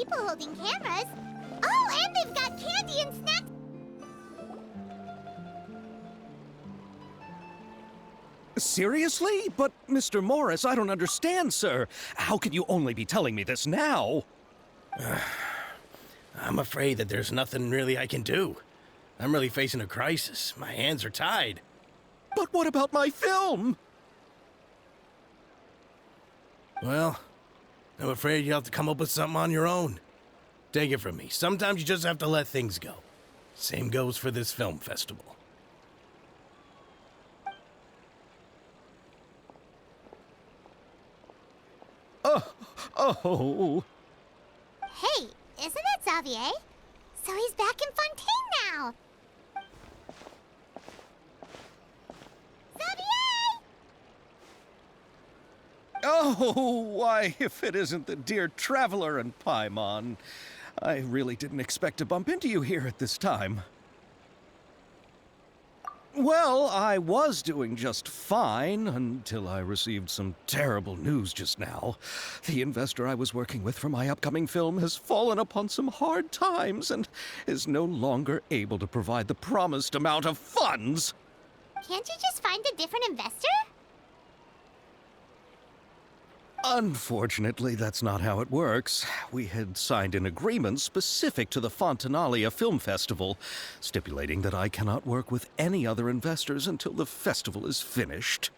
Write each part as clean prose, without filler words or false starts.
people holding cameras. Oh, and they've got candy and snacks. Seriously? But, Mr. Morris, I don't understand, sir. How can you only be telling me this now? I'm afraid that there's nothing really I can do. I'm really facing a crisis. My hands are tied. But what about my film? Well, I'm afraid you'll have to come up with something on your own. Take it from me. Sometimes you just have to let things go. Same goes for this film festival. Oh. Hey, isn't that Xavier? So he's back in Fontaine now. Xavier! Oh, why, if it isn't the dear Traveler and Paimon. I really didn't expect to bump into you here at this time. Well, I was doing just fine until I received some terrible news just now. The investor I was working with for my upcoming film has fallen upon some hard times and is no longer able to provide the promised amount of funds. Can't you just find a different investor? Unfortunately, that's not how it works. We had signed an agreement specific to the Fontanalia Film Festival, stipulating that I cannot work with any other investors until the festival is finished.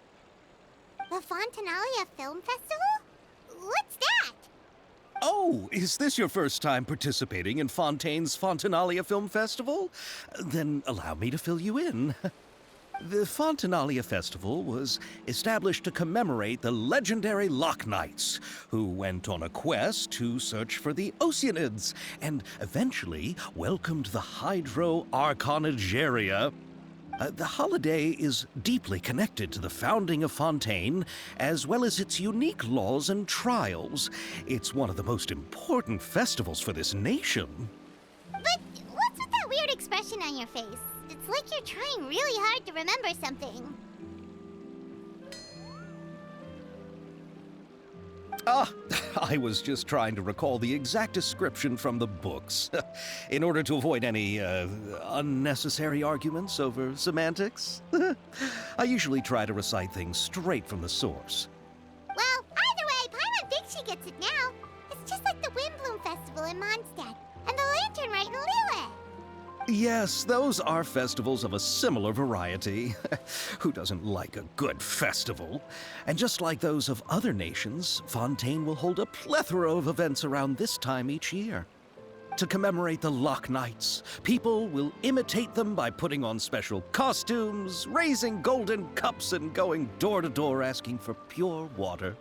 The Fontanalia Film Festival? What's that? Oh, is this your first time participating in Fontaine's Fontanalia Film Festival? Then allow me to fill you in. The Fontanalia Festival was established to commemorate the legendary Loch Knights, who went on a quest to search for the Oceanids and eventually welcomed the Hydro Arconageria. The holiday is deeply connected to the founding of Fontaine, as well as its unique laws and trials. It's one of the most important festivals for this nation. But what's with that weird expression on your face? It's like you're trying really hard to remember something. I was just trying to recall the exact description from the books, in order to avoid any unnecessary arguments over semantics. I usually try to recite things straight from the source. Well, either way, Paimon thinks she gets it now. It's just like the Windbloom Festival in Mondstadt, and the Lantern Rite in Lille. Yes, those are festivals of a similar variety. Who doesn't like a good festival? And just like those of other nations, Fontaine will hold a plethora of events around this time each year. To commemorate the Loch Knights, people will imitate them by putting on special costumes, raising golden cups, and going door to door asking for pure water.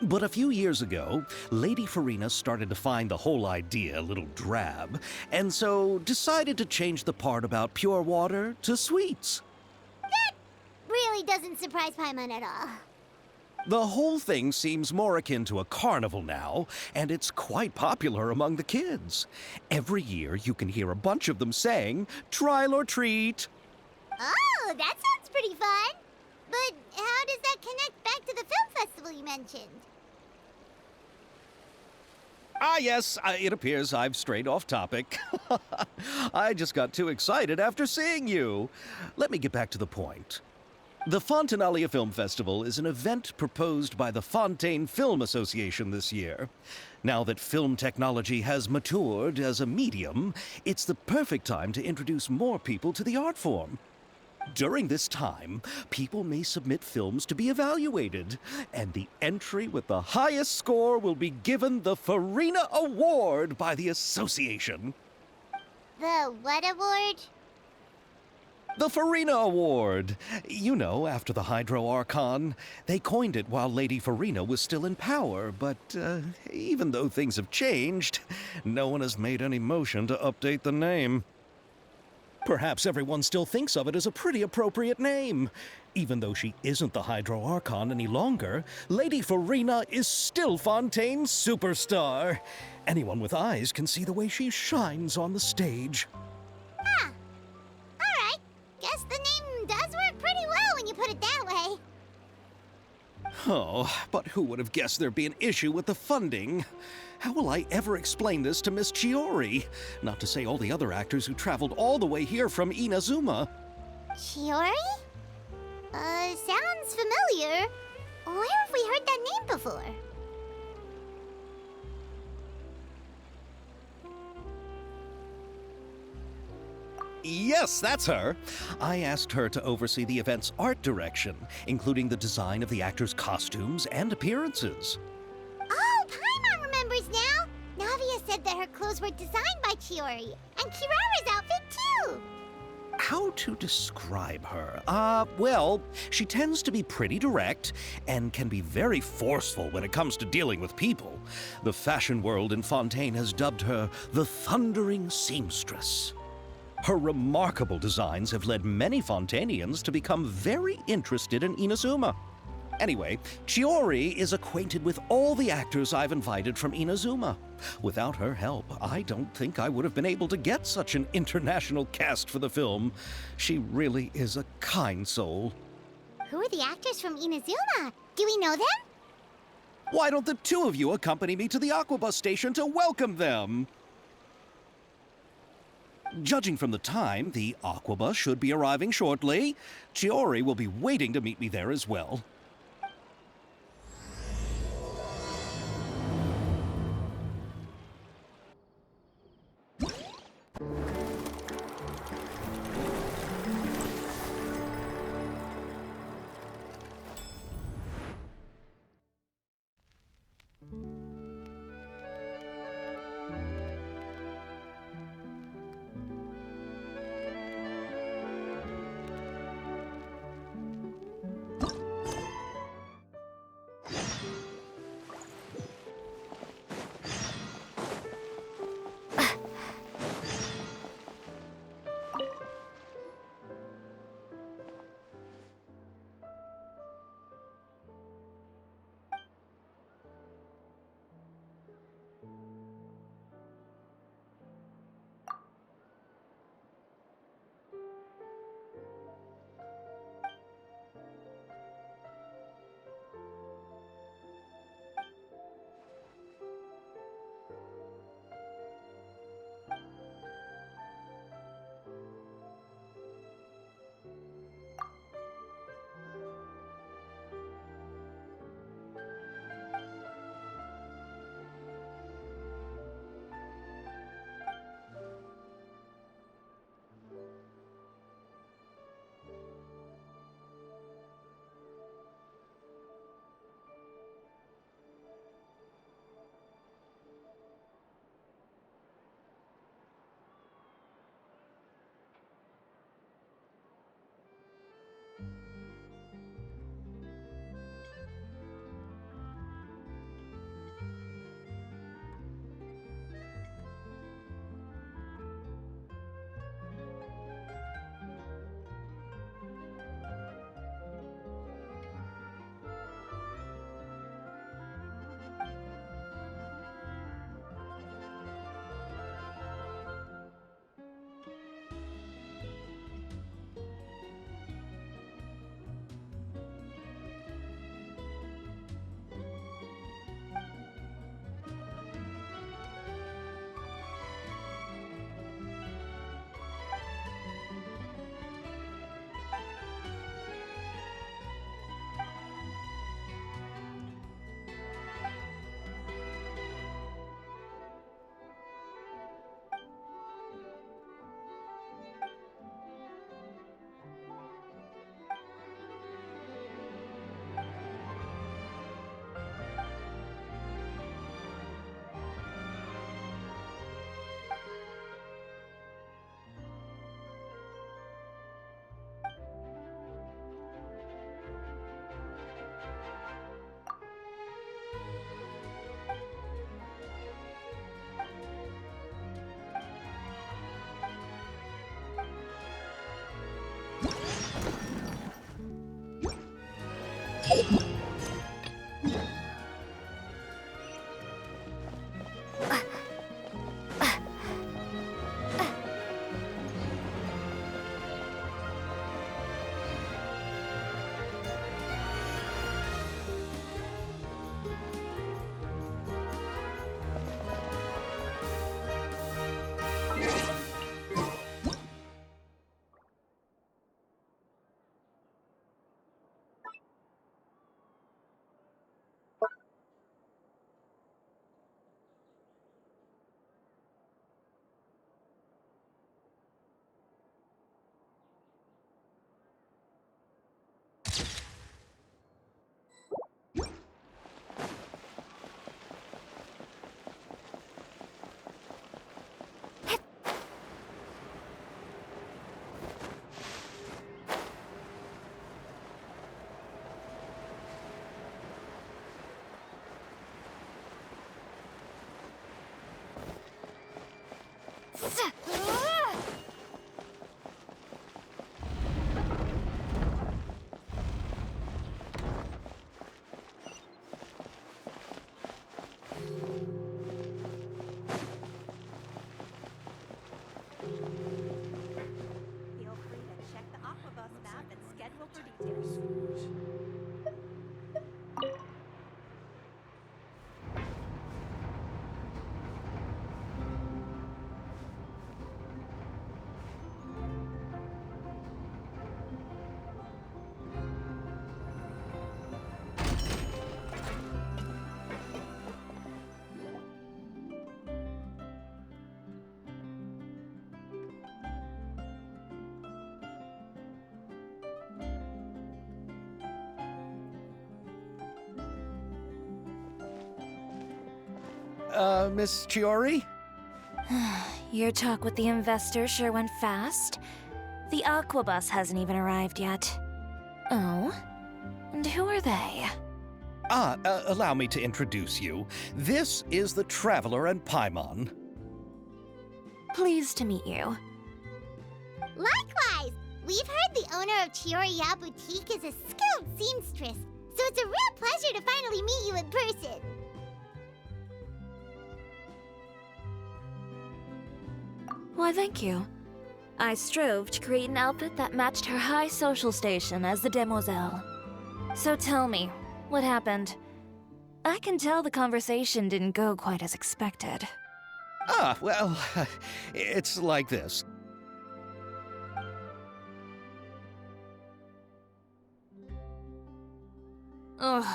But a few years ago, Lady Farina started to find the whole idea a little drab, and so decided to change the part about pure water to sweets. That really doesn't surprise Paimon at all. The whole thing seems more akin to a carnival now, and it's quite popular among the kids. Every year you can hear a bunch of them saying, "Trial or treat." Oh, that sounds pretty fun. But how does that connect back to the film festival you mentioned? Ah, yes, it appears I've strayed off topic. I just got too excited after seeing you. Let me get back to the point. The Fontanalia Film Festival is an event proposed by the Fontaine Film Association this year. Now that film technology has matured as a medium, it's the perfect time to introduce more people to the art form. During this time, people may submit films to be evaluated, and the entry with the highest score will be given the Farina Award by the association. The what award? The Farina Award. You know, after the Hydro Archon. They coined it while Lady Farina was still in power, but even though things have changed, no one has made any motion to update the name. Perhaps everyone still thinks of it as a pretty appropriate name. Even though she isn't the Hydro Archon any longer, Lady Farina is still Fontaine's superstar. Anyone with eyes can see the way she shines on the stage. Huh. All right. Guess the name does work pretty well when you put it that way. Oh, but who would have guessed there'd be an issue with the funding? How will I ever explain this to Miss Chiori? Not to say all the other actors who traveled all the way here from Inazuma. Chiori? Sounds familiar. Where have we heard that name before? Yes, that's her. I asked her to oversee the event's art direction, including the design of the actors' costumes and appearances. Oh, Paimon remembers now! Navia said that her clothes were designed by Chiori, and Kirara's outfit too! How to describe her? Well, she tends to be pretty direct and can be very forceful when it comes to dealing with people. The fashion world in Fontaine has dubbed her the Thundering Seamstress. Her remarkable designs have led many Fontainians to become very interested in Inazuma. Anyway, Chiori is acquainted with all the actors I've invited from Inazuma. Without her help, I don't think I would have been able to get such an international cast for the film. She really is a kind soul. Who are the actors from Inazuma? Do we know them? Why don't the two of you accompany me to the Aquabus station to welcome them? Judging from the time, the Aquabus should be arriving shortly. Chiori will be waiting to meet me there as well. Miss Chiori? Your talk with the investor sure went fast. The Aquabus hasn't even arrived yet. Oh? And who are they? Allow me to introduce you. This is the Traveler and Paimon. Pleased to meet you. Likewise! We've heard the owner of Chioriya Boutique is a skilled seamstress, so it's a real pleasure to finally meet you in person. Why, thank you. I strove to create an outfit that matched her high social station as the demoiselle. So tell me, what happened? I can tell the conversation didn't go quite as expected. Well, it's like this. Ugh.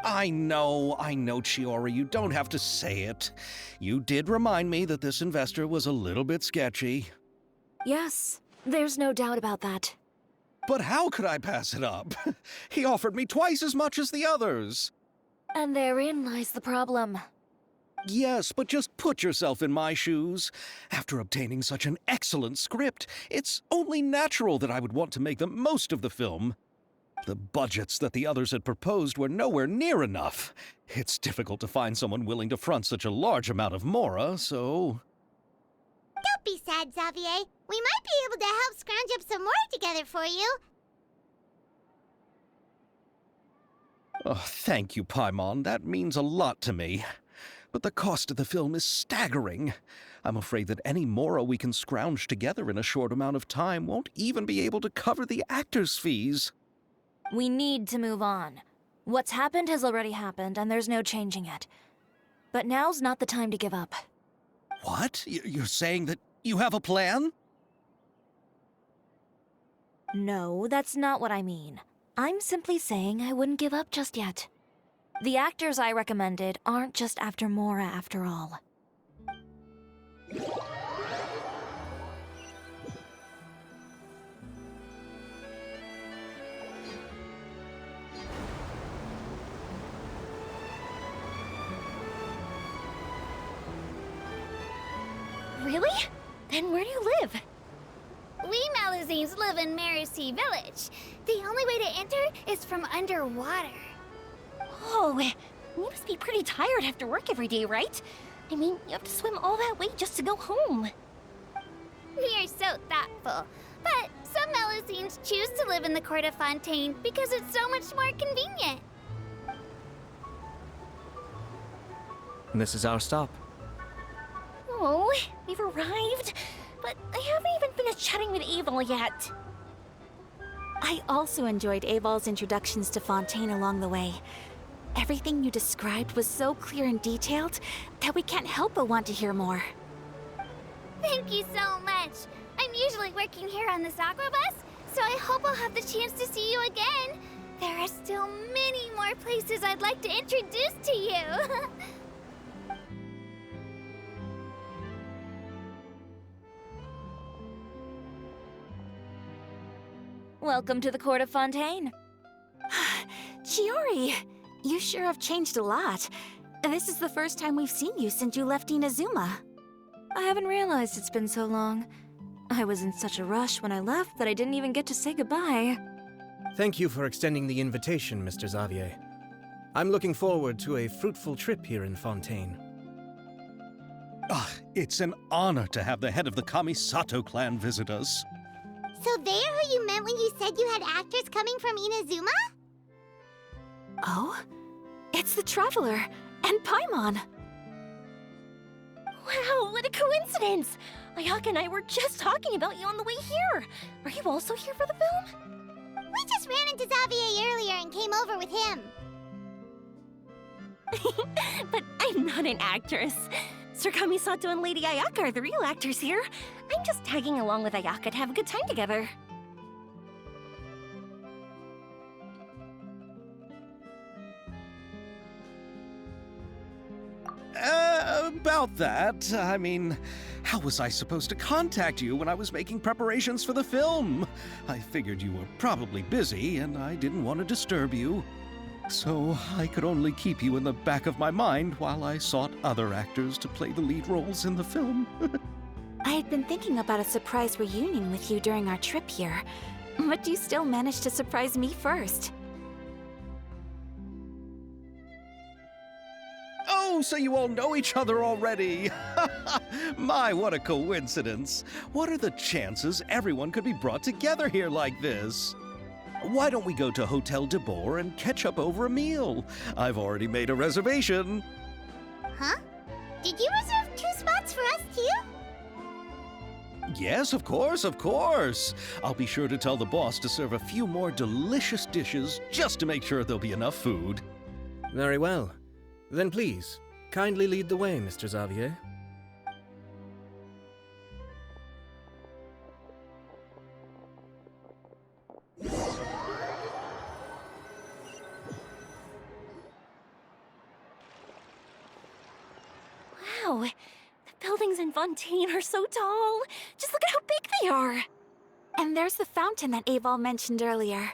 I know, Chiori, you don't have to say it. You did remind me that this investor was a little bit sketchy. Yes, there's no doubt about that. But how could I pass it up? He offered me twice as much as the others. And therein lies the problem. Yes, but just put yourself in my shoes. After obtaining such an excellent script, it's only natural that I would want to make the most of the film. The budgets that the others had proposed were nowhere near enough. It's difficult to find someone willing to front such a large amount of mora, so... Don't be sad, Xavier. We might be able to help scrounge up some more together for you. Oh, thank you, Paimon. That means a lot to me. But the cost of the film is staggering. I'm afraid that any mora we can scrounge together in a short amount of time won't even be able to cover the actors' fees. We need to move on. What's happened has already happened, and there's no changing it. But now's not the time to give up. What? You're saying that you have a plan? No, that's not what I mean. I'm simply saying I wouldn't give up just yet. The actors I recommended aren't just after Mora after all. Really? Then where do you live? We Malazines live in Marcy Village. The only way to enter is from underwater. Oh, you must be pretty tired after work every day, right? I mean, you have to swim all that way just to go home. We are so thoughtful. But some Malazines choose to live in the Court of Fontaine because it's so much more convenient. And this is our stop. Oh, we've arrived, but I haven't even finished chatting with Aval yet. I also enjoyed Aval's introductions to Fontaine along the way. Everything you described was so clear and detailed that we can't help but want to hear more. Thank you so much. I'm usually working here on this Aquabus, so I hope I'll have the chance to see you again. There are still many more places I'd like to introduce to you. Welcome to the Court of Fontaine. Chiori, you sure have changed a lot. This is the first time we've seen you since you left Inazuma. I haven't realized it's been so long. I was in such a rush when I left that I didn't even get to say goodbye. Thank you for extending the invitation, Mr. Xavier. I'm looking forward to a fruitful trip here in Fontaine. It's an honor to have the head of the Kamisato clan visit us. So they're who you meant when you said you had actors coming from Inazuma? Oh? It's the Traveler and Paimon. Wow, what a coincidence! Ayaka and I were just talking about you on the way here. Are you also here for the film? We just ran into Xavier earlier and came over with him. But I'm not an actress. Sir Kamisato and Lady Ayaka are the real actors here. I'm just tagging along with Ayaka to have a good time together. About that, I mean, how was I supposed to contact you when I was making preparations for the film? I figured you were probably busy, and I didn't want to disturb you. So I could only keep you in the back of my mind while I sought other actors to play the lead roles in the film. I had been thinking about a surprise reunion with you during our trip here, but you still managed to surprise me first. Oh, so you all know each other already! My, what a coincidence! What are the chances everyone could be brought together here like this? Why don't we go to Hotel de Boer and catch up over a meal? I've already made a reservation. Huh? Did you reserve 2 spots for us too? Yes, of course, of course. I'll be sure to tell the boss to serve a few more delicious dishes just to make sure there'll be enough food. Very well. Then please, kindly lead the way, Mr. Xavier. Wow, the buildings in Fontaine are so tall. Just look at how big they are. And there's the fountain that Aval mentioned earlier.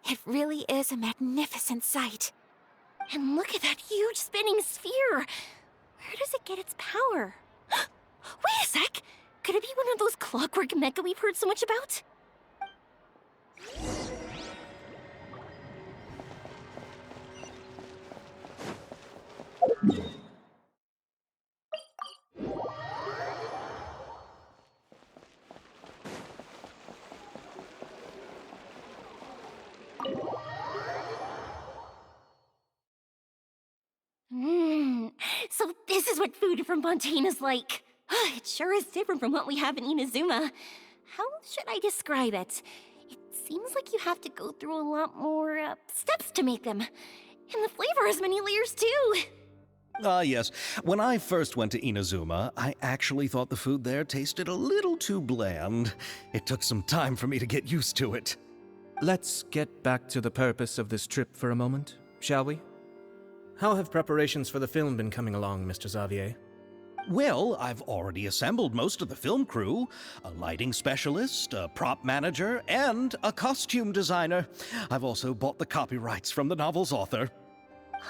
It really is a magnificent sight. And look at that huge spinning sphere. Where does it get its power? Wait a sec! Could it be one of those clockwork mecha we've heard so much about? So this is what food from Fontaine is like. It sure is different from what we have in Inazuma. How should I describe it? It seems like you have to go through a lot more steps to make them. And the flavor has many layers too. Yes. When I first went to Inazuma, I actually thought the food there tasted a little too bland. It took some time for me to get used to it. Let's get back to the purpose of this trip for a moment, shall we? How have preparations for the film been coming along, Mr. Xavier? Well, I've already assembled most of the film crew. A lighting specialist, a prop manager, and a costume designer. I've also bought the copyrights from the novel's author.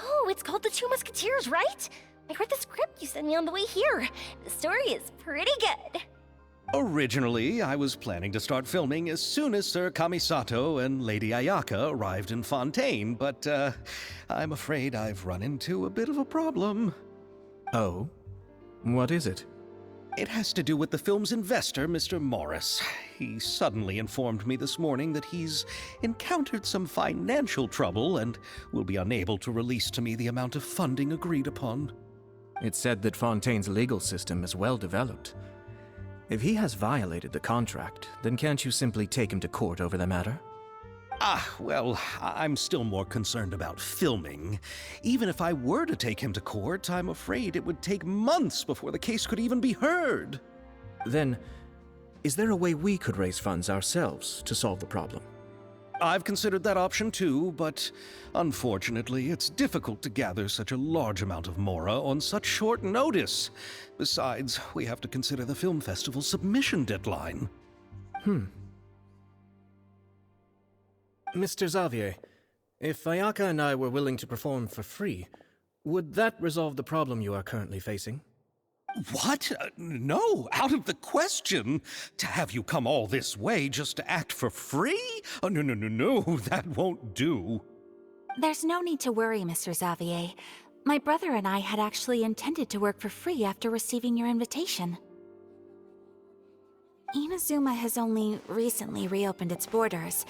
Oh, it's called The Two Musketeers, right? I read the script you sent me on the way here. The story is pretty good. Originally, I was planning to start filming as soon as Sir Kamisato and Lady Ayaka arrived in Fontaine, but I'm afraid I've run into a bit of a problem. Oh? What is it? It has to do with the film's investor, Mr. Morris. He suddenly informed me this morning that he's encountered some financial trouble and will be unable to release to me the amount of funding agreed upon. It's said that Fontaine's legal system is well developed. If he has violated the contract, then can't you simply take him to court over the matter? Well, I'm still more concerned about filming. Even if I were to take him to court, I'm afraid it would take months before the case could even be heard. Then, is there a way we could raise funds ourselves to solve the problem? I've considered that option too, but unfortunately, it's difficult to gather such a large amount of mora on such short notice. Besides, we have to consider the film festival's submission deadline. Mr. Xavier, if Ayaka and I were willing to perform for free, would that resolve the problem you are currently facing? What? No, out of the question. To have you come all this way just to act for free? Oh, no, that won't do. There's no need to worry, Mr. Xavier. My brother and I had actually intended to work for free after receiving your invitation. Inazuma has only recently reopened its borders,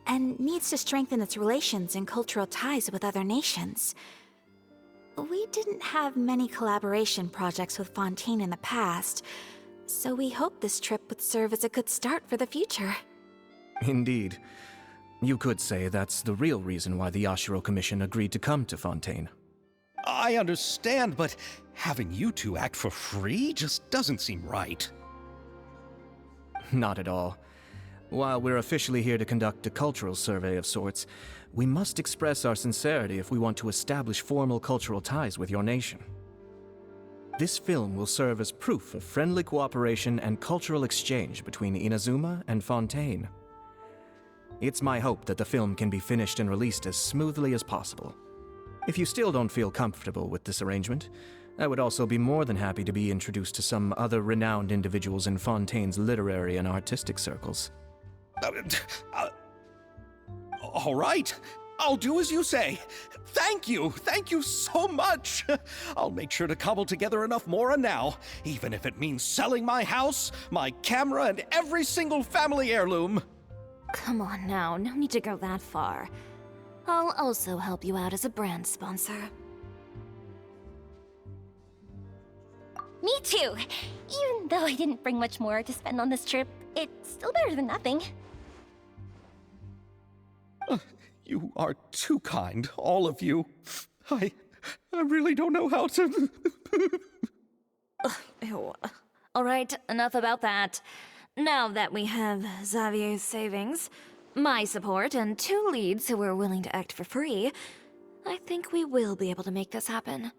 and needs to strengthen its relations and cultural ties with other nations. We didn't have many collaboration projects with Fontaine in the past, so we hoped this trip would serve as a good start for the future. Indeed. You could say that's the real reason why the Yashiro Commission agreed to come to Fontaine. I understand, but having you two act for free just doesn't seem right. Not at all. While we're officially here to conduct a cultural survey of sorts, we must express our sincerity if we want to establish formal cultural ties with your nation. This film will serve as proof of friendly cooperation and cultural exchange between Inazuma and Fontaine. It's my hope that the film can be finished and released as smoothly as possible. If you still don't feel comfortable with this arrangement, I would also be more than happy to be introduced to some other renowned individuals in Fontaine's literary and artistic circles. All right. I'll do as you say. Thank you so much. I'll make sure to cobble together enough mora now, even if it means selling my house, my camera, and every single family heirloom. Come on now, no need to go that far. I'll also help you out as a brand sponsor. Me too! Even though I didn't bring much more to spend on this trip, it's still better than nothing. You are too kind, all of you. I really don't know how to... Ew. Alright, enough about that. Now that we have Xavier's savings, my support, and 2 leads who are willing to act for free, I think we will be able to make this happen.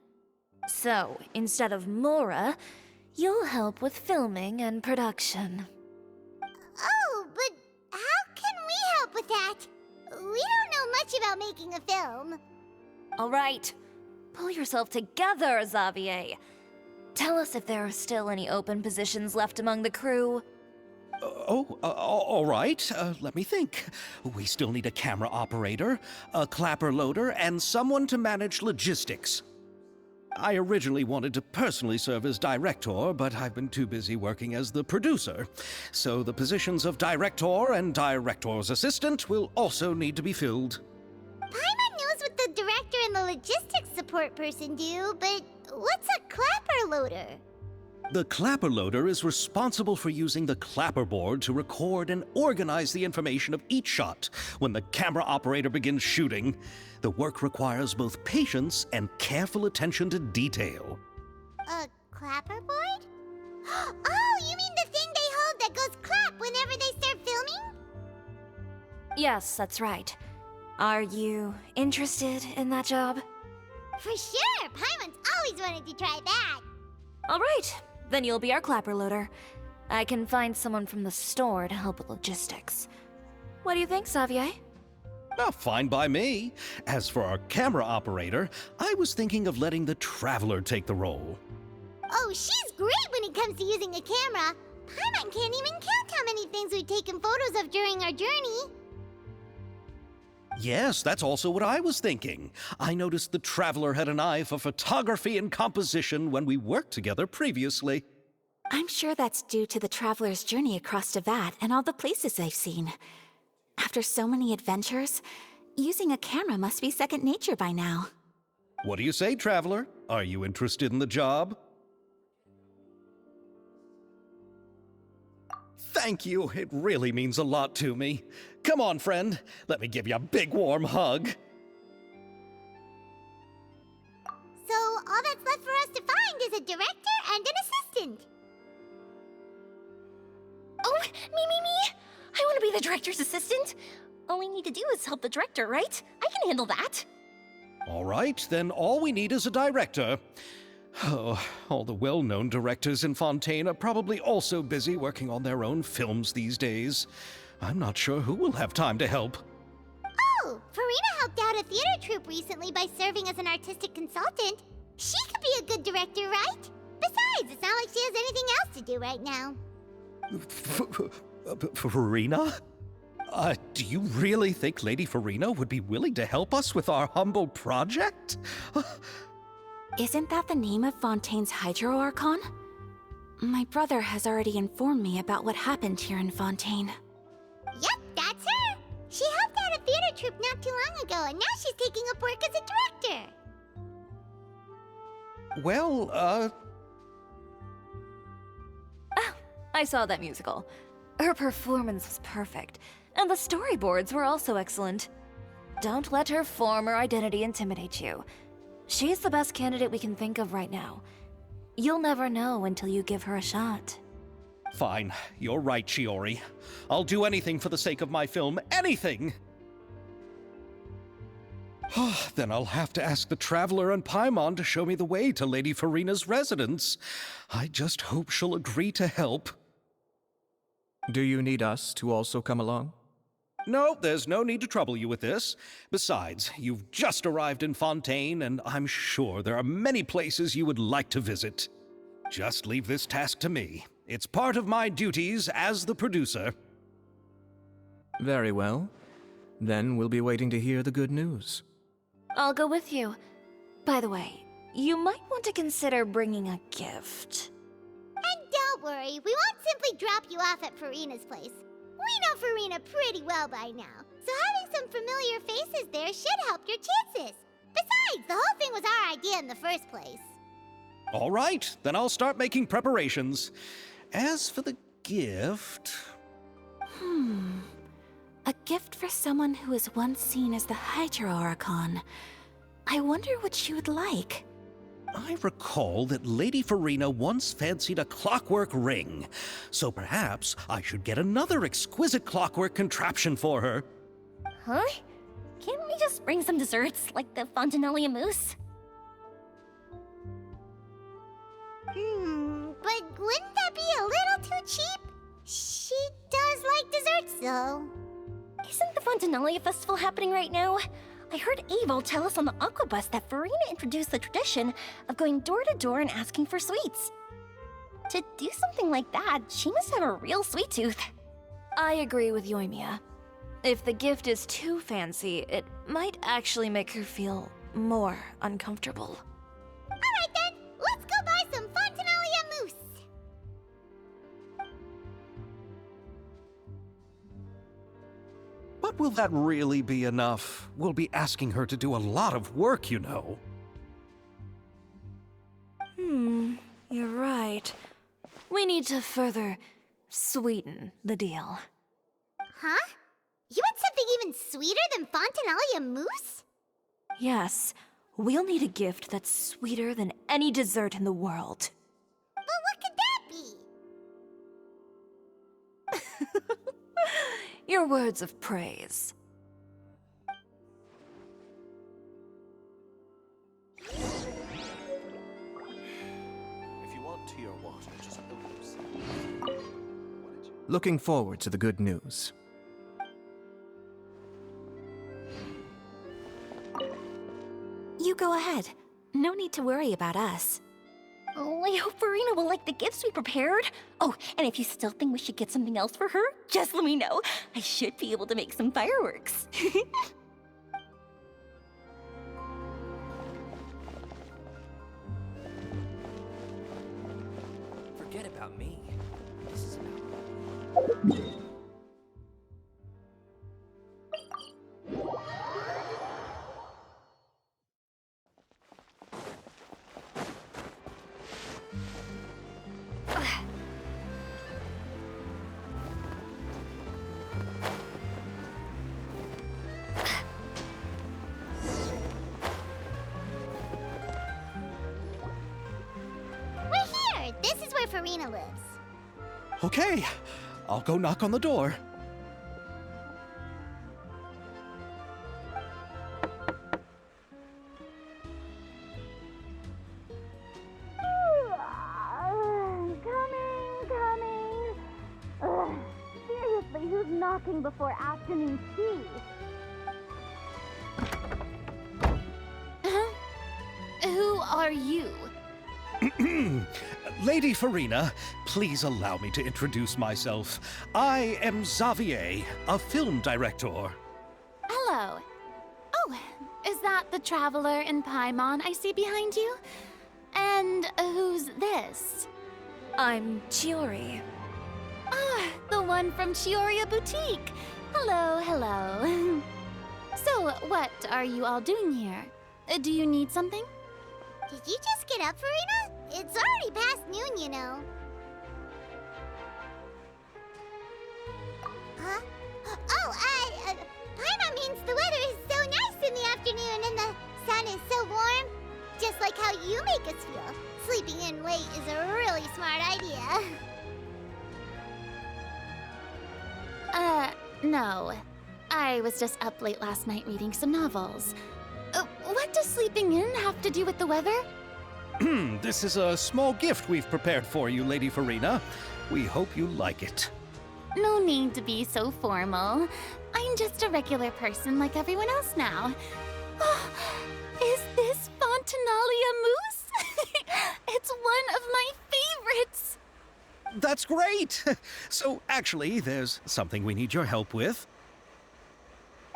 So, instead of Mora, you'll help with filming and production. Oh, but how can we help with that? We don't know much about making a film. Alright, pull yourself together, Xavier. Tell us if there are still any open positions left among the crew. All right. Let me think. We still need a camera operator, a clapper loader, and someone to manage logistics. I originally wanted to personally serve as director, but I've been too busy working as the producer. So the positions of director and director's assistant will also need to be filled. Paimon knows what the director and the logistics support person do, but what's a clapper loader? The clapper loader is responsible for using the clapper board to record and organize the information of each shot when the camera operator begins shooting. The work requires both patience and careful attention to detail. A clapperboard? Oh, you mean the thing they hold that goes clap whenever they start filming? Yes, that's right. Are you interested in that job? For sure! Paimon's always wanted to try that. Alright, then you'll be our clapper loader. I can find someone from the store to help with logistics. What do you think, Xavier? Fine by me. As for our camera operator, I was thinking of letting the Traveler take the role. Oh, she's great when it comes to using a camera. Paimon can't even count how many things we've taken photos of during our journey. Yes, that's also what I was thinking. I noticed the Traveler had an eye for photography and composition when we worked together previously. I'm sure that's due to the traveler's journey acrossAvad and all the places they've seen. After so many adventures, using a camera must be second nature by now. What do you say, Traveler? Are you interested in the job? Thank you. It really means a lot to me. Come on, friend. Let me give you a big warm hug. So all that's left for us to find is a director and an assistant. Oh, me! I want to be the director's assistant. All we need to do is help the director, right? I can handle that. All right, then all we need is a director. Oh, all the well-known directors in Fontaine are probably also busy working on their own films these days. I'm not sure who will have time to help. Oh, Farina helped out a theater troupe recently by serving as an artistic consultant. She could be a good director, right? Besides, it's not like she has anything else to do right now. Farina? Do you really think Lady Farina would be willing to help us with our humble project? Isn't that the name of Fontaine's Hydro Archon? My brother has already informed me about what happened here in Fontaine. Yep, that's her. She helped out a theater troupe not too long ago, and now she's taking up work as a director. Well, Oh, I saw that musical. Her performance was perfect, and the storyboards were also excellent. Don't let her former identity intimidate you. She's the best candidate we can think of right now. You'll never know until you give her a shot. Fine. You're right, Shiori. I'll do anything for the sake of my film. Anything! Then I'll have to ask the Traveler and Paimon to show me the way to Lady Farina's residence. I just hope she'll agree to help. Do you need us to also come along? No, there's no need to trouble you with this. Besides, you've just arrived in Fontaine, and I'm sure there are many places you would like to visit. Just leave this task to me. It's part of my duties as the producer. Very well. Then we'll be waiting to hear the good news. I'll go with you. By the way, you might want to consider bringing a gift. And don't worry, we won't simply drop you off at Farina's place. We know Farina pretty well by now, so having some familiar faces there should help your chances. Besides, the whole thing was our idea in the first place. All right, then I'll start making preparations. As for the gift... A gift for someone who was once seen as the Hydra Oricon. I wonder what she would like. I recall that Lady Farina once fancied a clockwork ring, so perhaps I should get another exquisite clockwork contraption for her. Huh? Can't we just bring some desserts, like the Fontanalia mousse? But wouldn't that be a little too cheap? She does like desserts, though. Isn't the Fontanalia festival happening right now? I heard Abel tell us on the Aquabus that Farina introduced the tradition of going door to door and asking for sweets. To do something like that, she must have a real sweet tooth. I agree with Yoimiya. If the gift is too fancy, it might actually make her feel more uncomfortable. Alright then, let's go buy some Fontanalia mousse. But will that really be enough? We'll be asking her to do a lot of work, you know. You're right. We need to further sweeten the deal. Huh? You want something even sweeter than Fontanalia mousse? Yes, we'll need a gift that's sweeter than any dessert in the world. But what could that be? Your words of praise. If you want tea or water, just oops. Looking forward to the good news. You go ahead. No need to worry about us. Oh, I hope Farina will like the gifts we prepared. Oh, and if you still think we should get something else for her, just let me know. I should be able to make some fireworks. Forget about me. This is about... We're here! This is where Farina lives. Okay, I'll go knock on the door. Coming. Ugh, seriously, who's knocking before afternoon tea? Who are you? Lady Farina, please allow me to introduce myself. I am Xavier, a film director. Hello. Oh, is that the traveler in Paimon I see behind you? And who's this? I'm Chiori. Ah, the one from Chioria Boutique. Hello. So, what are you all doing here? Do you need something? Did you just get up, Farina? It's already past noon, you know. Huh? Oh, Paimon means the weather is so nice in the afternoon and the sun is so warm. Just like how you make us feel. Sleeping in late is a really smart idea. No. I was just up late last night reading some novels. What does sleeping in have to do with the weather? This is a small gift we've prepared for you, Lady Farina. We hope you like it. No need to be so formal. I'm just a regular person like everyone else now. Oh, is this Fontinalia mousse? It's one of my favorites. That's great! So, actually, there's something we need your help with.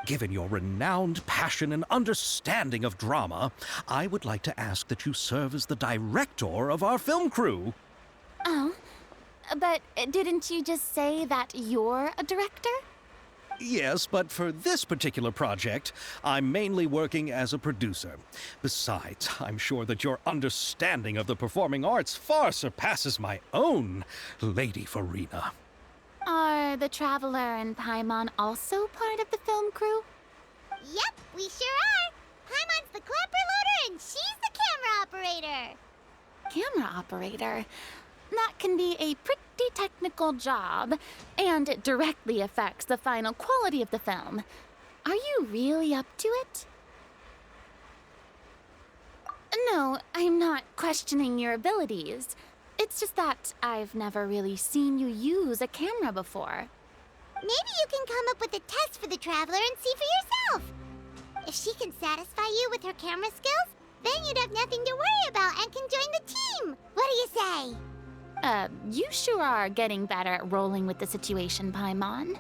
Given your renowned passion and understanding of drama, I would like to ask that you serve as the director of our film crew. Oh, but didn't you just say that you're a director? Yes, but for this particular project, I'm mainly working as a producer. Besides, I'm sure that your understanding of the performing arts far surpasses my own, Lady Farina. Are the Traveler and Paimon also part of the film crew? Yep, we sure are. Paimon's the clapper loader and she's the camera operator. Camera operator? That can be a pretty technical job, and it directly affects the final quality of the film. Are you really up to it? No, I'm not questioning your abilities. It's just that I've never really seen you use a camera before. Maybe you can come up with a test for the Traveler and see for yourself. If she can satisfy you with her camera skills, then you'd have nothing to worry about and can join the team. What do you say? You sure are getting better at rolling with the situation, Paimon.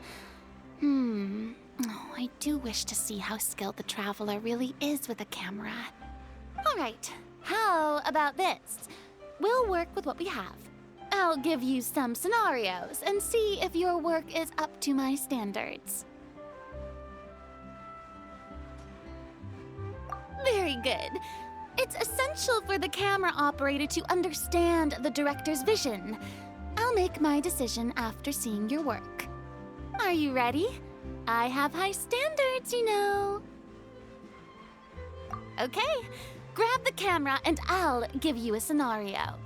Oh, I do wish to see how skilled the Traveler really is with a camera. All right, how about this? We'll work with what we have. I'll give you some scenarios and see if your work is up to my standards. Very good. It's essential for the camera operator to understand the director's vision. I'll make my decision after seeing your work. Are you ready? I have high standards, you know. Okay, grab the camera and I'll give you a scenario.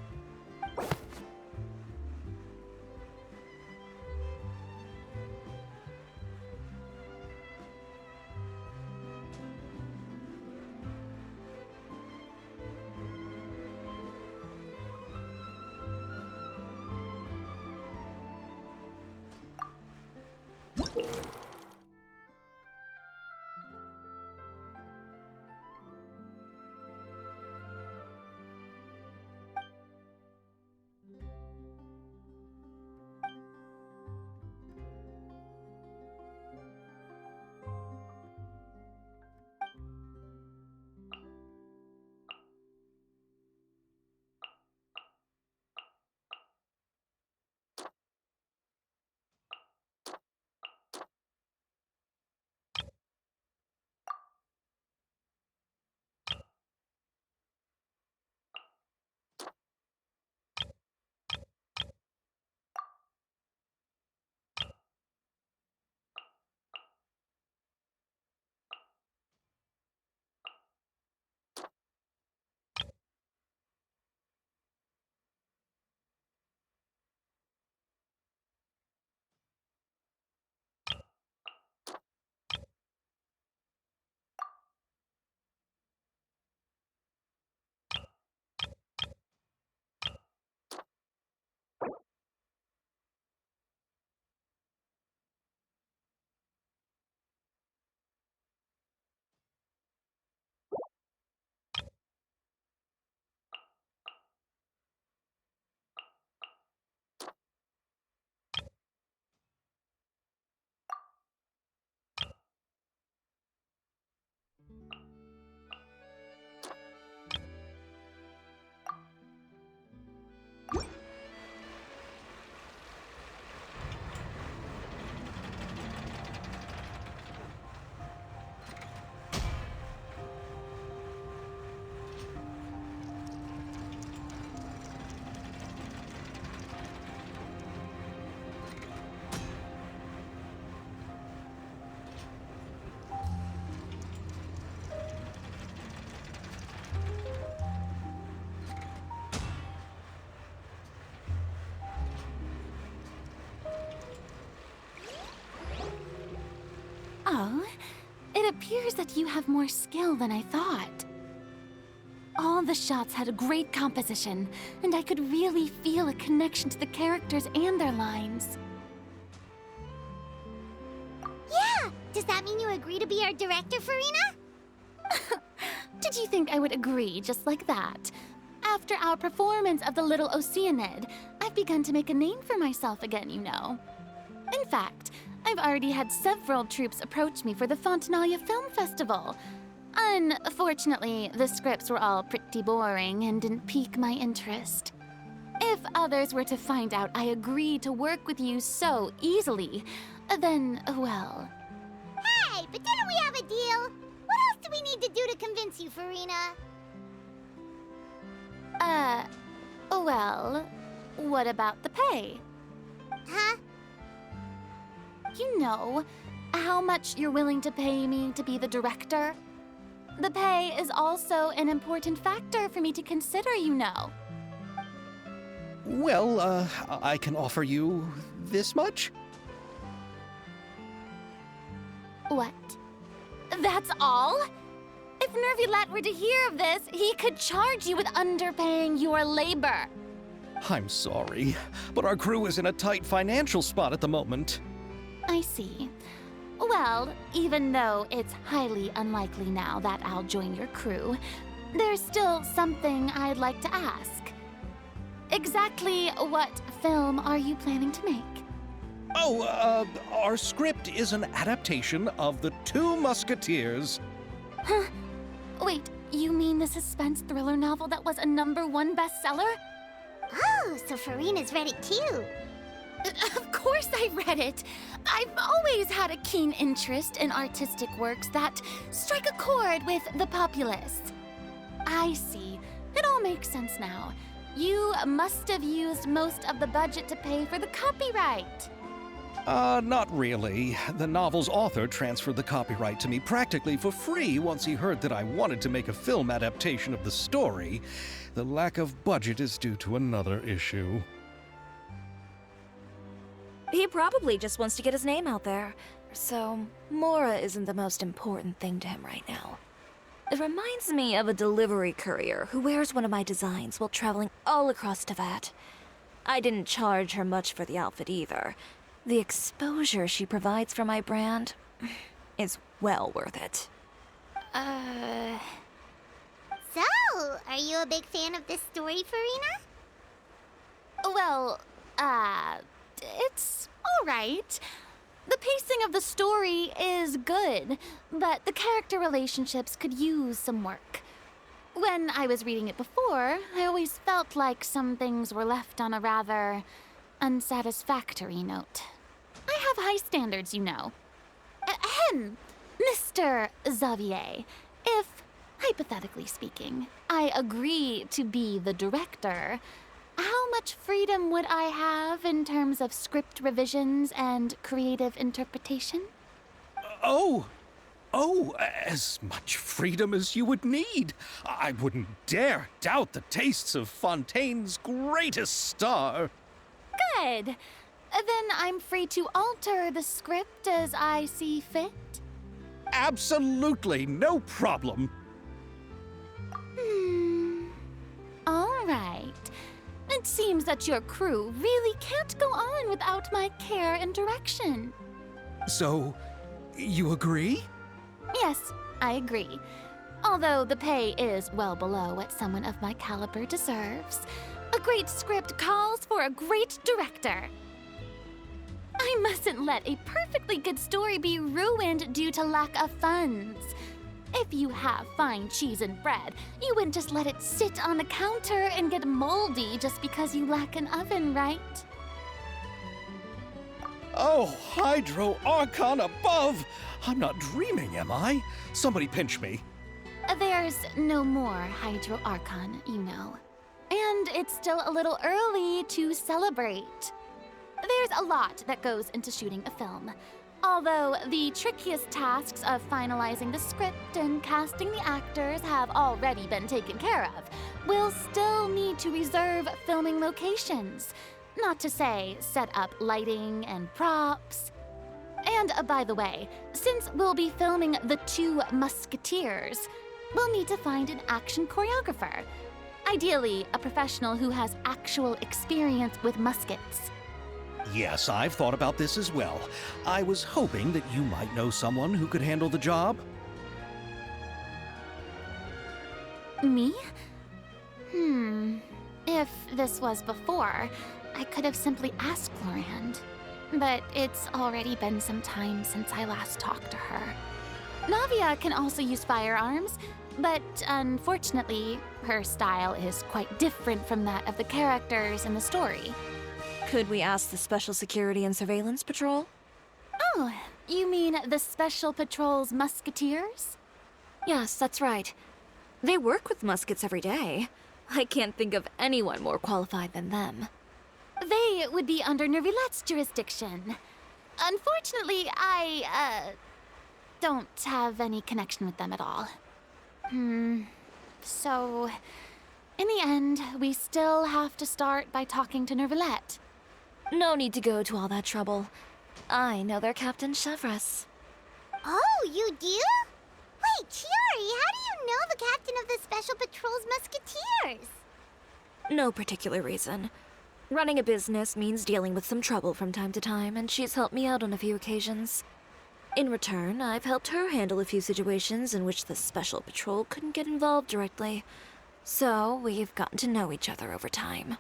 Oh, it appears that you have more skill than I thought. All the shots had a great composition, and I could really feel a connection to the characters and their lines. Yeah, Does that mean you agree to be our director, Farina? Did you think I would agree just like that? After our performance of The Little Oceanid, I've begun to make a name for myself again, you know. In fact, I've already had several troops approach me for the Fontanalia Film Festival. Unfortunately, the scripts were all pretty boring and didn't pique my interest. If others were to find out I agreed to work with you so easily, then, well... Hey, but didn't we have a deal? What else do we need to do to convince you, Farina? Well, what about the pay? Huh? You know, how much you're willing to pay me to be the director? The pay is also an important factor for me to consider, you know. Well, I can offer you this much? What? That's all? If Nervilat were to hear of this, he could charge you with underpaying your labor. I'm sorry, but our crew is in a tight financial spot at the moment. I see. Well, even though it's highly unlikely now that I'll join your crew, there's still something I'd like to ask. Exactly what film are you planning to make? Oh, our script is an adaptation of The Two Musketeers. Huh? Wait, you mean the suspense thriller novel that was a #1 bestseller? Oh, so Farina's read it too. Of course I read it. I've always had a keen interest in artistic works that strike a chord with the populace. I see. It all makes sense now. You must have used most of the budget to pay for the copyright. Not really. The novel's author transferred the copyright to me practically for free once he heard that I wanted to make a film adaptation of the story. The lack of budget is due to another issue. He probably just wants to get his name out there. So, Mora isn't the most important thing to him right now. It reminds me of a delivery courier who wears one of my designs while traveling all across Teyvat. I didn't charge her much for the outfit either. The exposure she provides for my brand is well worth it. So, are you a big fan of this story, Farina? Well, it's alright. The pacing of the story is good, but the character relationships could use some work. When I was reading it before, I always felt like some things were left on a rather unsatisfactory note. I have high standards, you know. Ahem, Mr. Xavier, if, hypothetically speaking, I agree to be the director, how much freedom would I have in terms of script revisions and creative interpretation? As much freedom as you would need. I wouldn't dare doubt the tastes of Fontaine's greatest star. Good. Then I'm free to alter the script as I see fit. Absolutely, no problem. All right. It seems that your crew really can't go on without my care and direction. So, you agree? Yes, I agree. Although the pay is well below what someone of my caliber deserves. A great script calls for a great director. I mustn't let a perfectly good story be ruined due to lack of funds. If you have fine cheese and bread, you wouldn't just let it sit on the counter and get moldy just because you lack an oven, right? Oh, Hydro Archon above! I'm not dreaming, am I? Somebody pinch me. There's no more Hydro Archon, you know. And it's still a little early to celebrate. There's a lot that goes into shooting a film. Although the trickiest tasks of finalizing the script and casting the actors have already been taken care of, we'll still need to reserve filming locations. Not to say set up lighting and props. And by the way, since we'll be filming The Two Musketeers, we'll need to find an action choreographer. Ideally, a professional who has actual experience with muskets. Yes, I've thought about this as well. I was hoping that you might know someone who could handle the job. Me? If this was before, I could have simply asked Florand. But it's already been some time since I last talked to her. Navia can also use firearms, but unfortunately, her style is quite different from that of the characters in the story. Could we ask the Special Security and Surveillance Patrol? Oh, you mean the Special Patrol's musketeers? Yes, that's right. They work with muskets every day. I can't think of anyone more qualified than them. They would be under Nervilette's jurisdiction. Unfortunately, I don't have any connection with them at all. So, in the end, we still have to start by talking to Nervilette. No need to go to all that trouble. I know their Captain Chevres. Oh, you do? Wait, Chiori, how do you know the captain of the Special Patrol's musketeers? No particular reason. Running a business means dealing with some trouble from time to time, and she's helped me out on a few occasions. In return, I've helped her handle a few situations in which the Special Patrol couldn't get involved directly. So, we've gotten to know each other over time.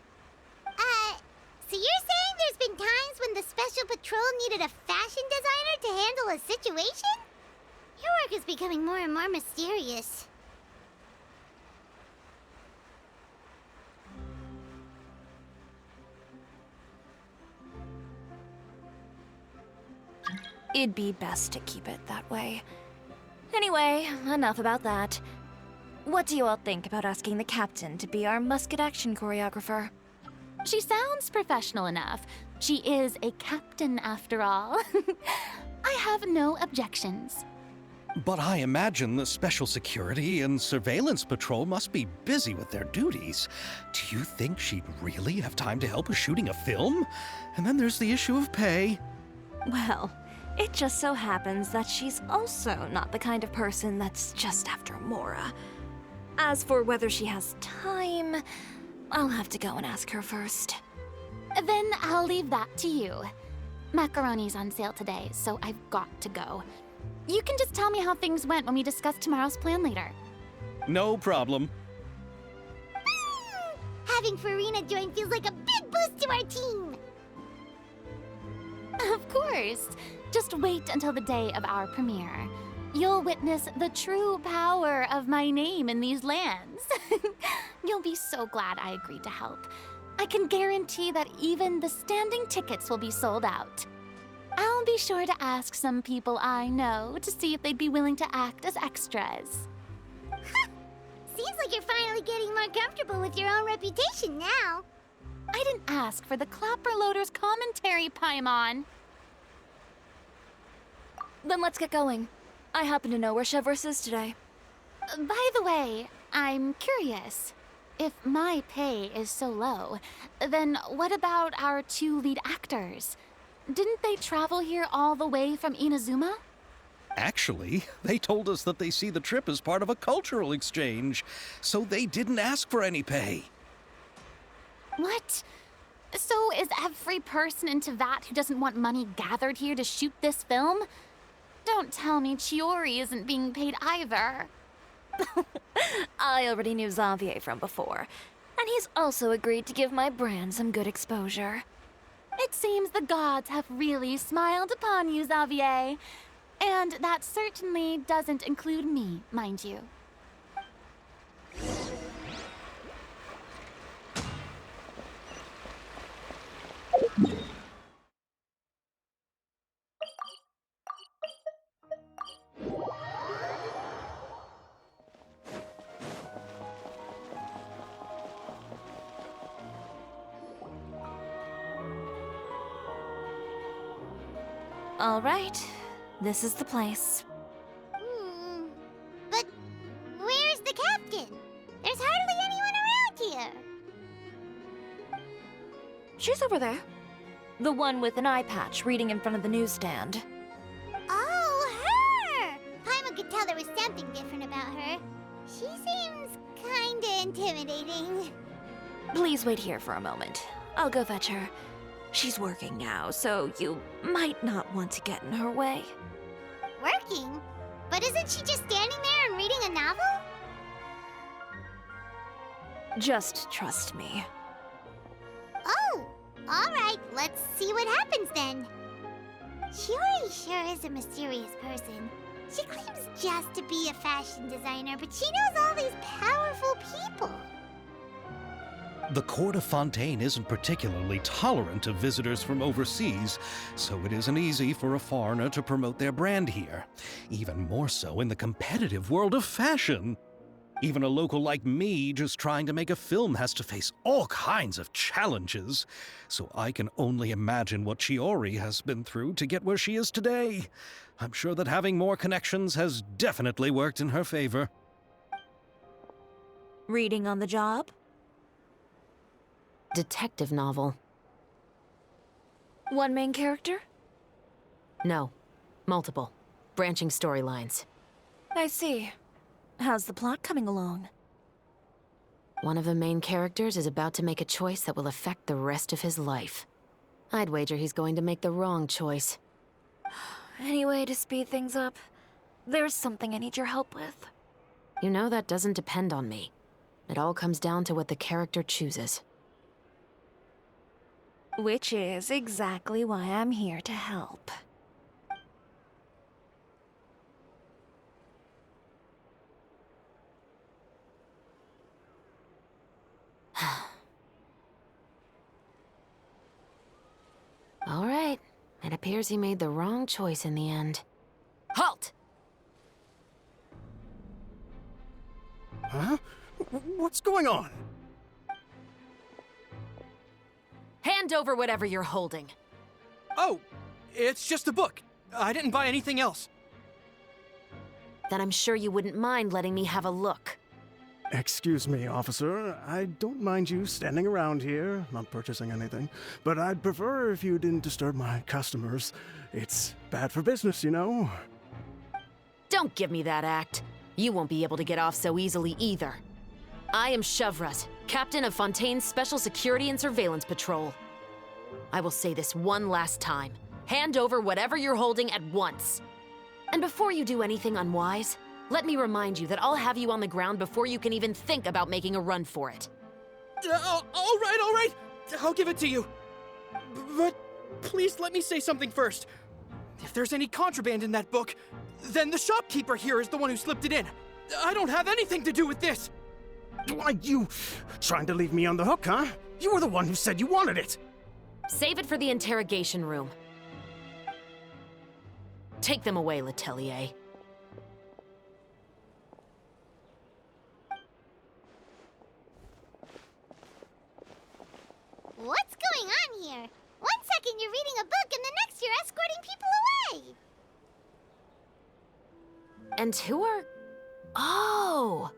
So you're saying there's been times when the Special Patrol needed a fashion designer to handle a situation? Your work is becoming more and more mysterious. It'd be best to keep it that way. Anyway, enough about that. What do you all think about asking the captain to be our musket action choreographer? She sounds professional enough. She is a captain, after all. I have no objections. But I imagine the Special Security and Surveillance Patrol must be busy with their duties. Do you think she'd really have time to help with shooting a film? And then there's the issue of pay. Well, it just so happens that she's also not the kind of person that's just after Mora. As for whether she has time, I'll have to go and ask her first. Then I'll leave that to you. Macaroni's on sale today, so I've got to go. You can just tell me how things went when we discuss tomorrow's plan later. No problem. Having Farina join feels like a big boost to our team. Of course. Just wait until the day of our premiere. You'll witness the true power of my name in these lands. You'll be so glad I agreed to help. I can guarantee that even the standing tickets will be sold out. I'll be sure to ask some people I know to see if they'd be willing to act as extras. Seems like you're finally getting more comfortable with your own reputation now. I didn't ask for the Clapper Loader's commentary, Paimon. Then let's get going. I happen to know where Chevres is today. By the way, I'm curious. If my pay is so low, then what about our two lead actors? Didn't they travel here all the way from Inazuma? Actually, they told us that they see the trip as part of a cultural exchange, so they didn't ask for any pay. What? So is every person in Teyvat who doesn't want money gathered here to shoot this film? Don't tell me Chiori isn't being paid either. I already knew Xavier from before, and he's also agreed to give my brand some good exposure. It seems the gods have really smiled upon you, Xavier. And that certainly doesn't include me, mind you. All right, this is the place. But where's the captain? There's hardly anyone around here. She's over there. The one with an eye patch reading in front of the newsstand. Oh, her! Paimon could tell there was something different about her. She seems kinda intimidating. Please wait here for a moment. I'll go fetch her. She's working now, so you might not want to get in her way. Working? But isn't she just standing there and reading a novel? Just trust me. Oh, alright, let's see what happens then. Shiori sure is a mysterious person. She claims just to be a fashion designer, but she knows all these powerful people. The court of Fontaine isn't particularly tolerant of visitors from overseas, so it isn't easy for a foreigner to promote their brand here. Even more so in the competitive world of fashion. Even a local like me just trying to make a film has to face all kinds of challenges, so I can only imagine what Shiori has been through to get where she is today. I'm sure that having more connections has definitely worked in her favor. Reading on the job? Detective novel. One main character? No. Multiple. Branching storylines. I see. How's the plot coming along? One of the main characters is about to make a choice that will affect the rest of his life. I'd wager he's going to make the wrong choice. Any way to speed things up? There's something I need your help with. You know that doesn't depend on me. It all comes down to what the character chooses. Which is exactly why I'm here to help. All right. It appears he made the wrong choice in the end. Halt! Huh? What's going on? Hand over whatever you're holding. Oh, it's just a book. I didn't buy anything else. Then I'm sure you wouldn't mind letting me have a look. Excuse me, officer. I don't mind you standing around here, not purchasing anything, but I'd prefer if you didn't disturb my customers. It's bad for business, you know? Don't give me that act. You won't be able to get off so easily either. I am Shavras, captain of Fontaine's Special Security and Surveillance Patrol. I will say this one last time. Hand over whatever you're holding at once. And before you do anything unwise, let me remind you that I'll have you on the ground before you can even think about making a run for it. All right. I'll give it to you. But please let me say something first. If there's any contraband in that book, then the shopkeeper here is the one who slipped it in. I don't have anything to do with this. Why, you trying to leave me on the hook, huh? You were the one who said you wanted it. Save it for the interrogation room. Take them away, Letelier. What's going on here? One second you're reading a book and the next you're escorting people away. And who are... Oh!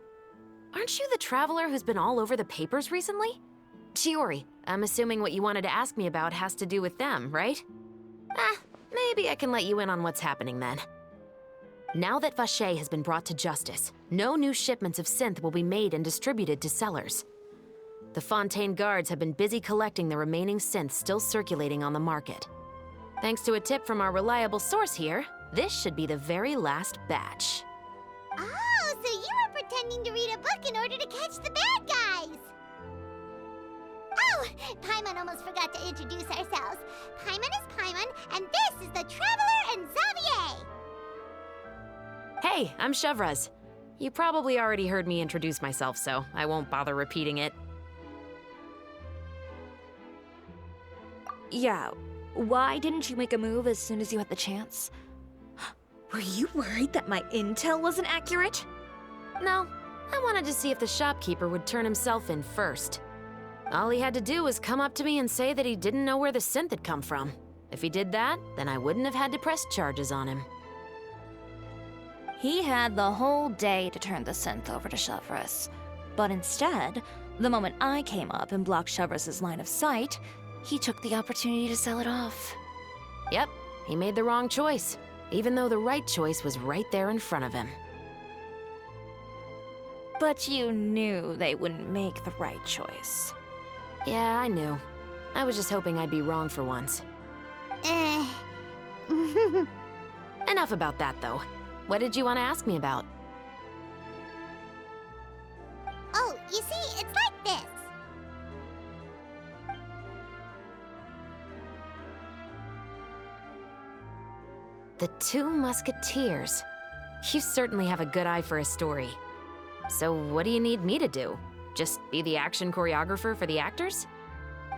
Aren't you the traveler who's been all over the papers recently? Shiori, I'm assuming what you wanted to ask me about has to do with them, right? Maybe I can let you in on what's happening then. Now that Vacher has been brought to justice, no new shipments of synth will be made and distributed to sellers. The Fontaine guards have been busy collecting the remaining synths still circulating on the market. Thanks to a tip from our reliable source here, this should be the very last batch. Oh, so you were pretending to read a book in order to catch the bad guys. Oh, Paimon almost forgot to introduce ourselves. Paimon is Paimon, and this is the Traveler and Xavier. Hey, I'm Shavras. You probably already heard me introduce myself, so I won't bother repeating it. Yeah, why didn't you make a move as soon as you had the chance? Were you worried that my intel wasn't accurate? No, I wanted to see if the shopkeeper would turn himself in first. All he had to do was come up to me and say that he didn't know where the synth had come from. If he did that, then I wouldn't have had to press charges on him. He had the whole day to turn the synth over to Shavras. But instead, the moment I came up and blocked Shavras' line of sight, he took the opportunity to sell it off. Yep, he made the wrong choice, even though the right choice was right there in front of him. But you knew they wouldn't make the right choice. Yeah, I knew. I was just hoping I'd be wrong for once. Enough about that, though. What did you want to ask me about? Oh, you see, it's like this. The Two Musketeers. You certainly have a good eye for a story. So what do you need me to do? Just be the action choreographer for the actors?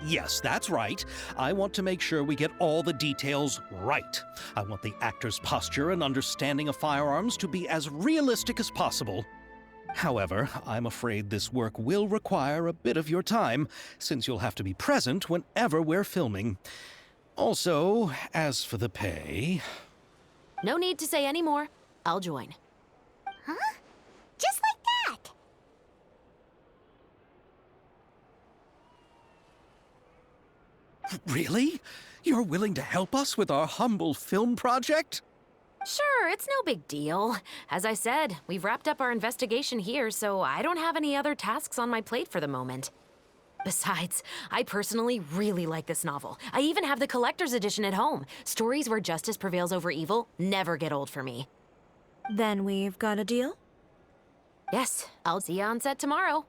Yes, that's right. I want to make sure we get all the details right. I want the actor's posture and understanding of firearms to be as realistic as possible. However, I'm afraid this work will require a bit of your time, since you'll have to be present whenever we're filming. Also, as for the pay... No need to say any more. I'll join. Huh? Just like that? Really? You're willing to help us with our humble film project? Sure, it's no big deal. As I said, we've wrapped up our investigation here, so I don't have any other tasks on my plate for the moment. Besides, I personally really like this novel. I even have the collector's edition at home. Stories where justice prevails over evil never get old for me. Then we've got a deal? Yes, I'll see you on set tomorrow.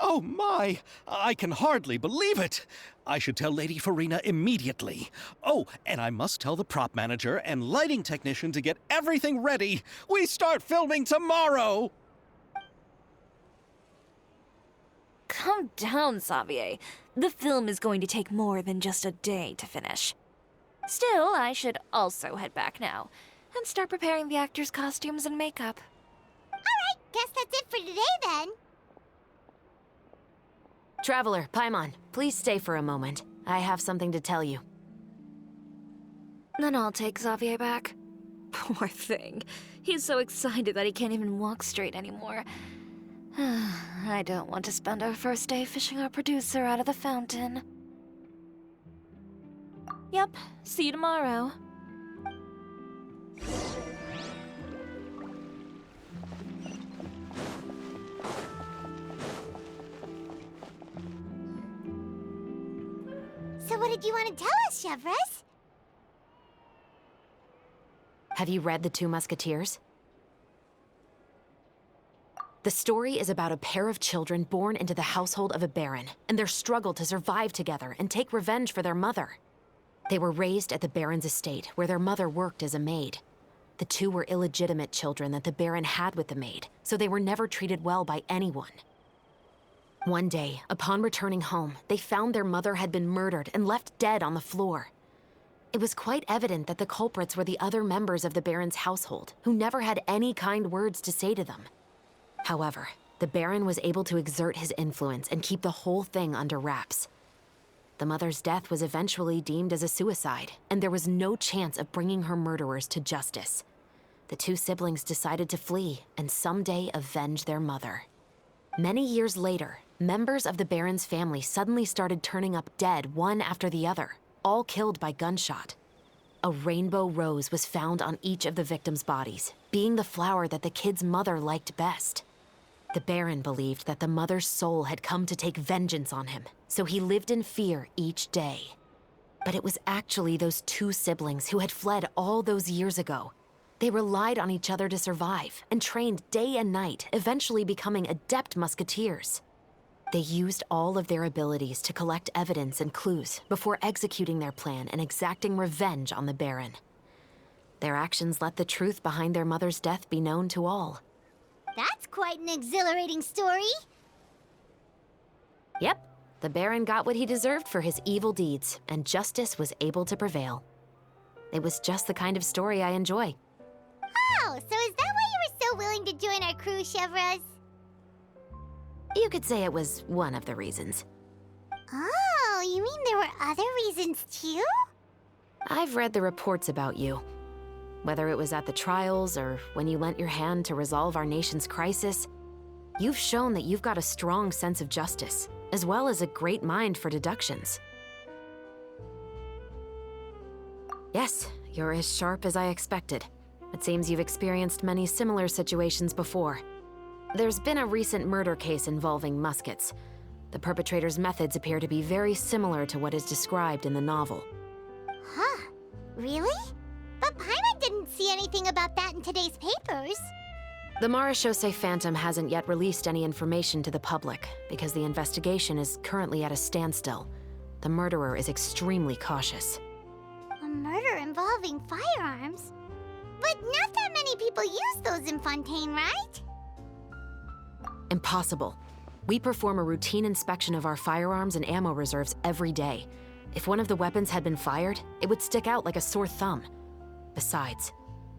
Oh my! I can hardly believe it! I should tell Lady Farina immediately. Oh, and I must tell the prop manager and lighting technician to get everything ready. We start filming tomorrow! Calm down, Xavier. The film is going to take more than just a day to finish. Still, I should also head back now and start preparing the actors' costumes and makeup. Alright, guess that's it for today then. Traveler, Paimon, please stay for a moment. I have something to tell you. Then I'll take Xavier back. Poor thing. He's so excited that he can't even walk straight anymore. I don't want to spend our first day fishing our producer out of the fountain. Yep, see you tomorrow. So what did you want to tell us, Chevres? Have you read The Two Musketeers? The story is about a pair of children born into the household of a baron, and their struggle to survive together and take revenge for their mother. They were raised at the baron's estate, where their mother worked as a maid. The two were illegitimate children that the baron had with the maid, so they were never treated well by anyone. One day, upon returning home, they found their mother had been murdered and left dead on the floor. It was quite evident that the culprits were the other members of the baron's household, who never had any kind words to say to them. However, the baron was able to exert his influence and keep the whole thing under wraps. The mother's death was eventually deemed as a suicide, and there was no chance of bringing her murderers to justice. The two siblings decided to flee and someday avenge their mother. Many years later, members of the baron's family suddenly started turning up dead one after the other, all killed by gunshot. A rainbow rose was found on each of the victims' bodies, being the flower that the kid's mother liked best. The baron believed that the mother's soul had come to take vengeance on him, so he lived in fear each day. But it was actually those two siblings who had fled all those years ago. They relied on each other to survive and trained day and night, eventually becoming adept musketeers. They used all of their abilities to collect evidence and clues before executing their plan and exacting revenge on the baron. Their actions let the truth behind their mother's death be known to all. That's quite an exhilarating story. Yep, the baron got what he deserved for his evil deeds, and justice was able to prevail. It was just the kind of story I enjoy. Oh, so is that why you were so willing to join our crew, Chevres? You could say it was one of the reasons. Oh, you mean there were other reasons too? I've read the reports about you. Whether it was at the trials or when you lent your hand to resolve our nation's crisis, you've shown that you've got a strong sense of justice, as well as a great mind for deductions. Yes, you're as sharp as I expected. It seems you've experienced many similar situations before. There's been a recent murder case involving muskets. The perpetrator's methods appear to be very similar to what is described in the novel. Huh. Really? But Paimon didn't see anything about that in today's papers. The Marechaussee Phantom hasn't yet released any information to the public because the investigation is currently at a standstill. The murderer is extremely cautious. A murder involving firearms? But not that many people use those in Fontaine, right? Impossible. We perform a routine inspection of our firearms and ammo reserves every day. If one of the weapons had been fired, it would stick out like a sore thumb. Besides,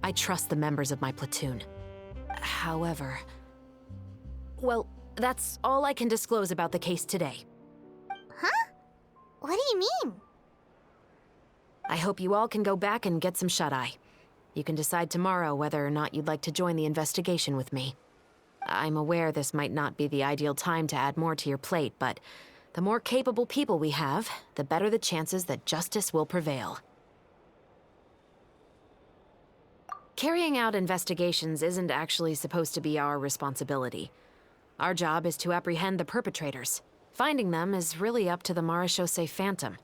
I trust the members of my platoon. However... Well, that's all I can disclose about the case today. Huh? What do you mean? I hope you all can go back and get some shut-eye. You can decide tomorrow whether or not you'd like to join the investigation with me. I'm aware this might not be the ideal time to add more to your plate, but the more capable people we have, the better the chances that justice will prevail. Carrying out investigations isn't actually supposed to be our responsibility. Our job is to apprehend the perpetrators. Finding them is really up to the Marechaussee Phantom.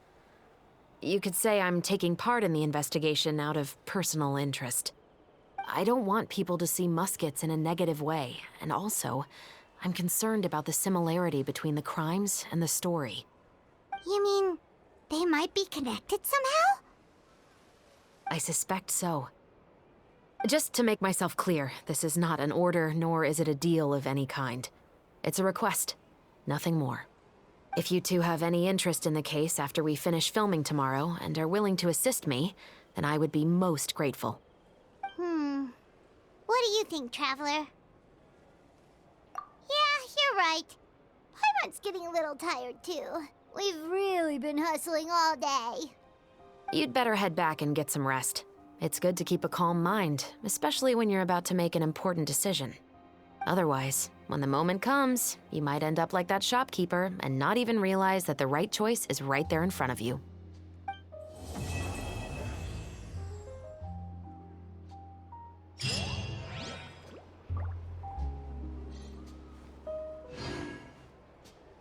You could say I'm taking part in the investigation out of personal interest. I don't want people to see muskets in a negative way, and also, I'm concerned about the similarity between the crimes and the story. You mean they might be connected somehow? I suspect so. Just to make myself clear, this is not an order, nor is it a deal of any kind. It's a request, nothing more. If you two have any interest in the case after we finish filming tomorrow and are willing to assist me, then I would be most grateful. What do you think, Traveler? Yeah, you're right. Paimon's getting a little tired, too. We've really been hustling all day. You'd better head back and get some rest. It's good to keep a calm mind, especially when you're about to make an important decision. Otherwise, when the moment comes, you might end up like that shopkeeper and not even realize that the right choice is right there in front of you.